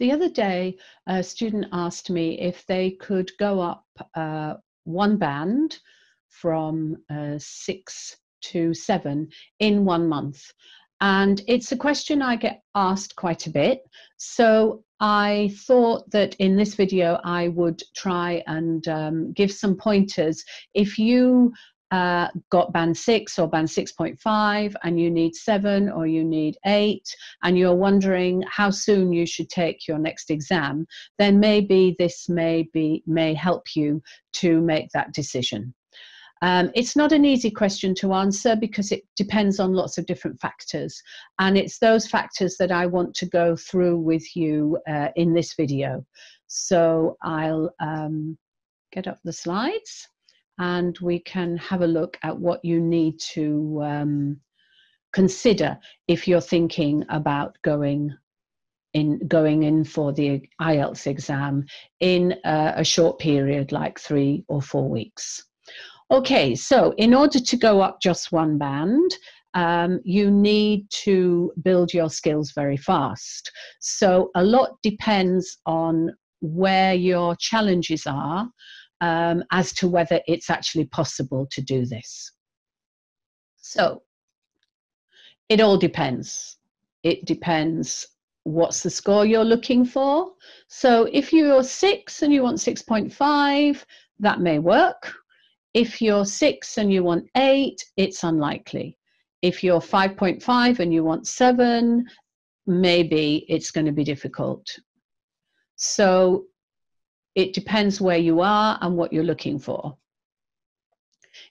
The other day, a student asked me if they could go up one band from 6 to 7 in 1 month. And it's a question I get asked quite a bit. So I thought that in this video, I would try and give some pointers. If you got band 6 or band 6.5 and you need 7 or you need 8 and you're wondering how soon you should take your next exam, then maybe this may help you to make that decision. It's not an easy question to answer because it depends on lots of different factors, and it's those factors that I want to go through with you in this video. So I'll get up the slides and we can have a look at what you need to consider if you're thinking about going in for the IELTS exam in a short period like 3 or 4 weeks. Okay, so in order to go up just one band, you need to build your skills very fast. So a lot depends on where your challenges are as to whether it's actually possible to do this. So it all depends. It depends what's the score you're looking for. So if you're 6 and you want 6.5, that may work. If you're 6 and you want 8, it's unlikely. If you're 5.5 and you want 7, maybe it's going to be difficult. So it depends where you are and what you're looking for.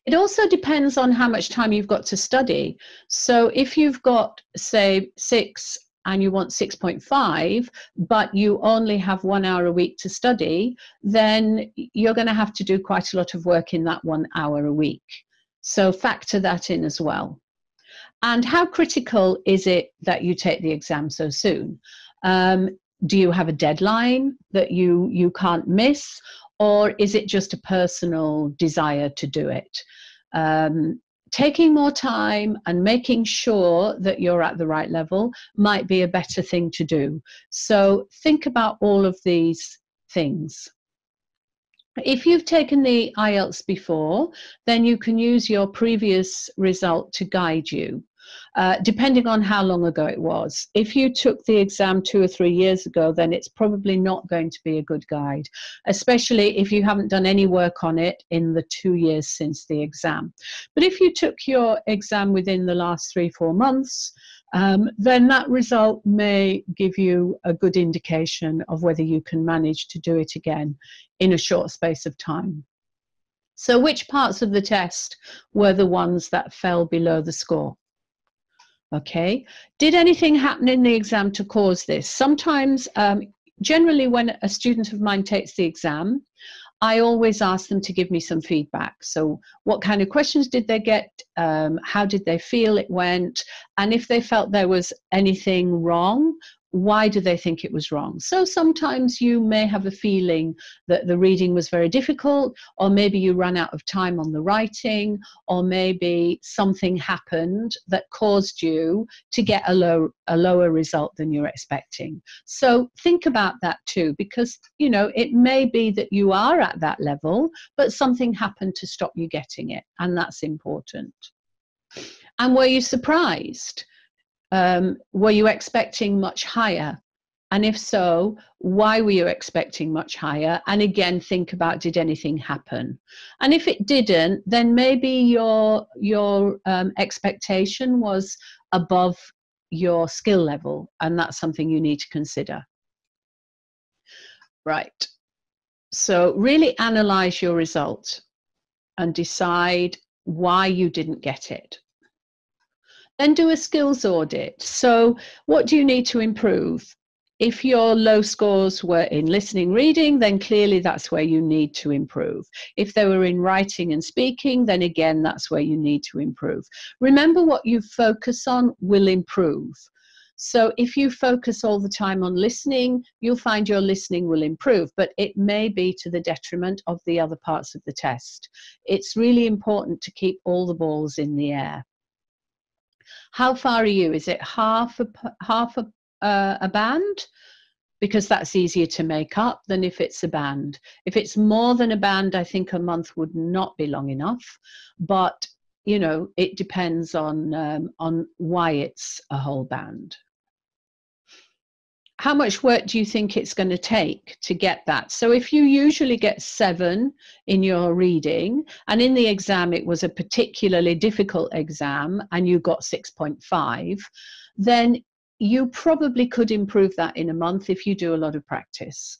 It also depends on how much time you've got to study. So if you've got, say, 6 and you want 6.5, but you only have 1 hour a week to study, then you're going to have to do quite a lot of work in that 1 hour a week. So factor that in as well. And how critical is it that you take the exam so soon? Do you have a deadline that you can't miss, or is it just a personal desire to do it? Taking more time and making sure that you're at the right level might be a better thing to do. So think about all of these things. If you've taken the IELTS before, then you can use your previous result to guide you. Depending on how long ago it was. If you took the exam 2 or 3 years ago, then it's probably not going to be a good guide, especially if you haven't done any work on it in the 2 years since the exam. But if you took your exam within the last 3-4 months, then that result may give you a good indication of whether you can manage to do it again in a short space of time. So which parts of the test were the ones that fell below the score? Okay, did anything happen in the exam to cause this? Sometimes, generally when a student of mine takes the exam, I always ask them to give me some feedback. So what kind of questions did they get? How did they feel it went? And if they felt there was anything wrong, why do they think it was wrong? So sometimes you may have a feeling that the reading was very difficult, or maybe you ran out of time on the writing, or maybe something happened that caused you to get a lower result than you're expecting. So think about that too, because you know it may be that you are at that level, but something happened to stop you getting it, and that's important. And were you surprised? Were you expecting much higher? And if so, why were you expecting much higher? And again, think about, did anything happen? And if it didn't, then maybe your expectation was above your skill level, and that's something you need to consider. Right. So really analyze your result and decide why you didn't get it. Then do a skills audit. So what do you need to improve? If your low scores were in listening, reading, then clearly that's where you need to improve. If they were in writing and speaking, then again, that's where you need to improve. Remember, what you focus on will improve. So if you focus all the time on listening, you'll find your listening will improve, but it may be to the detriment of the other parts of the test. It's really important to keep all the balls in the air. How far are you? Is it half a band? because that's easier to make up than if it's a band. If it's more than a band, I think a month would not be long enough. But, you know, it depends on why it's a whole band. How much work do you think it's going to take to get that? So if you usually get 7 in your reading, and in the exam it was a particularly difficult exam and you got 6.5, then you probably could improve that in a month if you do a lot of practice.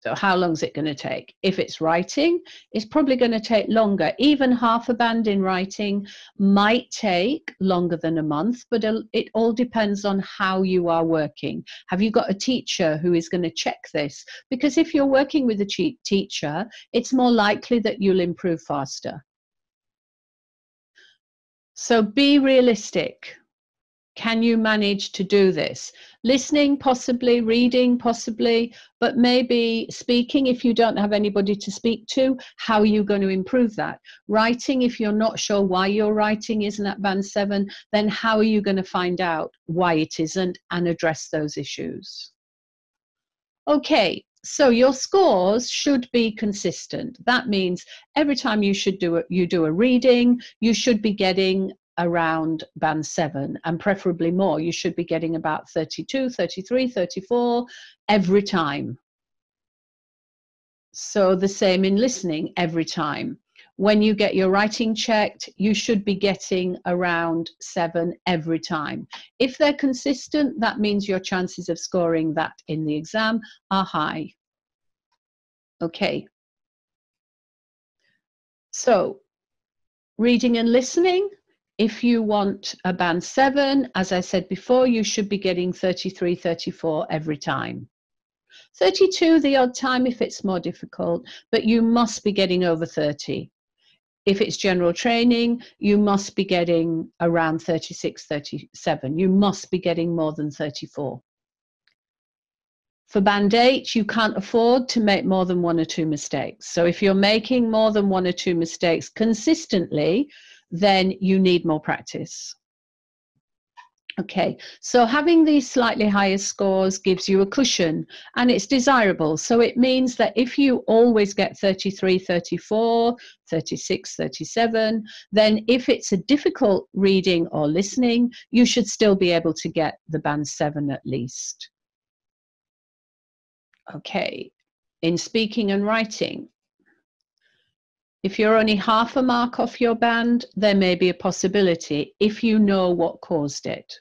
So how long is it going to take? If it's writing, it's probably going to take longer. Even half a band in writing might take longer than a month, but it all depends on how you are working. Have you got a teacher who is going to check this? Because if you're working with a teacher, it's more likely that you'll improve faster. So be realistic. Can you manage to do this? Listening, possibly. Reading, possibly. But maybe speaking, if you don't have anybody to speak to, how are you going to improve that? Writing, if you're not sure why your writing isn't at band 7, then how are you going to find out why it isn't and address those issues? Okay, so your scores should be consistent. That means every time you do a reading, you should be getting around band 7, and preferably more. You should be getting about 32, 33, 34 every time. So the same in listening every time. When you get your writing checked, you should be getting around 7 every time. If they're consistent, that means your chances of scoring that in the exam are high. Okay. So reading and listening. If you want a band 7, as I said before, you should be getting 33, 34 every time. 32 the odd time if it's more difficult, but you must be getting over 30. If it's general training, you must be getting around 36, 37. You must be getting more than 34. For band 8, you can't afford to make more than 1 or 2 mistakes. So if you're making more than 1 or 2 mistakes consistently, then you need more practice. Okay, so having these slightly higher scores gives you a cushion, and it's desirable. So it means that if you always get 33, 34, 36, 37, then if it's a difficult reading or listening, you should still be able to get the band 7 at least. Okay, in speaking and writing, if you're only half a mark off your band, there may be a possibility if you know what caused it.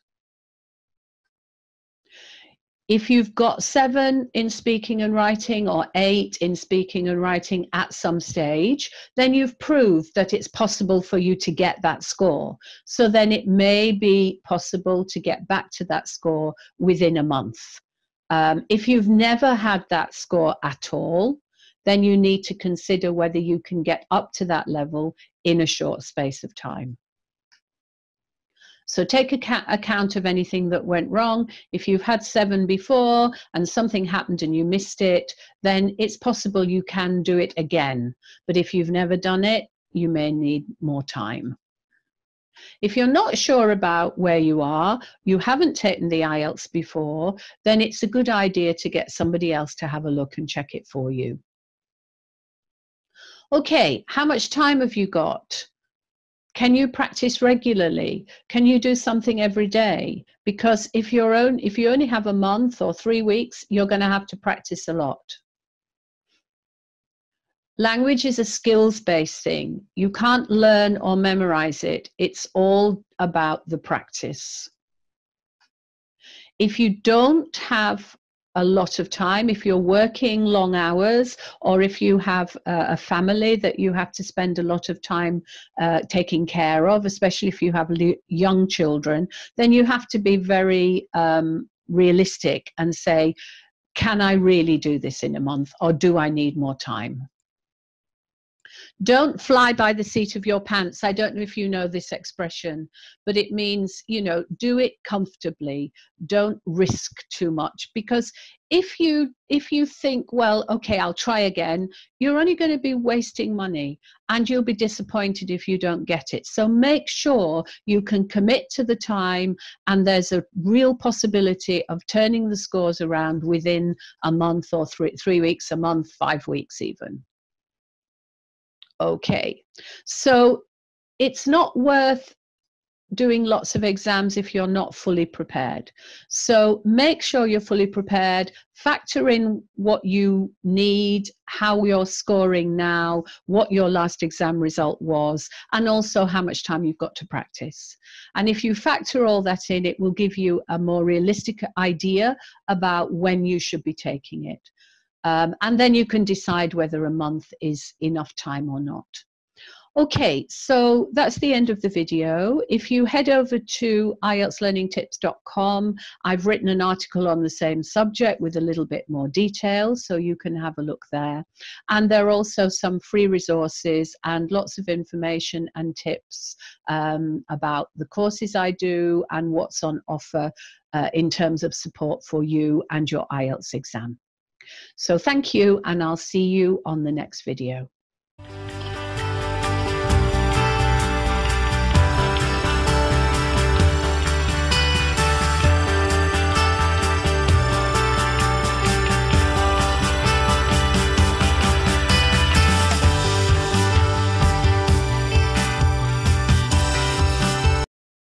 If you've got 7 in speaking and writing or 8 in speaking and writing at some stage, then you've proved that it's possible for you to get that score. So then it may be possible to get back to that score within a month. If you've never had that score at all, then you need to consider whether you can get up to that level in a short space of time. So take account of anything that went wrong. If you've had 7 before and something happened and you missed it, then it's possible you can do it again. But if you've never done it, you may need more time. If you're not sure about where you are, you haven't taken the IELTS before, then it's a good idea to get somebody else to have a look and check it for you. Okay, how much time have you got? Can you practice regularly? Can you do something every day? Because if you only have a month or 3 weeks, you're going to have to practice a lot. Language is a skills-based thing. You can't learn or memorize it. It's all about the practice. If you don't have a lot of time, if you're working long hours, or if you have a family that you have to spend a lot of time taking care of, especially if you have young children, then you have to be very realistic and say, can I really do this in a month, or do I need more time? Don't fly by the seat of your pants. I don't know if you know this expression, but it means, you know, do it comfortably. Don't risk too much, because if you think, well, okay, I'll try again, you're only going to be wasting money and you'll be disappointed if you don't get it. So make sure you can commit to the time, and there's a real possibility of turning the scores around within a month, or 3 weeks, a month, 5 weeks even. Okay, so it's not worth doing lots of exams if you're not fully prepared. So make sure you're fully prepared, factor in what you need, how you're scoring now, what your last exam result was, and also how much time you've got to practice. And if you factor all that in, it will give you a more realistic idea about when you should be taking it. And then you can decide whether a month is enough time or not. Okay, so that's the end of the video. If you head over to IELTSlearningtips.com, I've written an article on the same subject with a little bit more detail, so you can have a look there. And there are also some free resources and lots of information and tips about the courses I do and what's on offer in terms of support for you and your IELTS exam. So thank you, and I'll see you on the next video.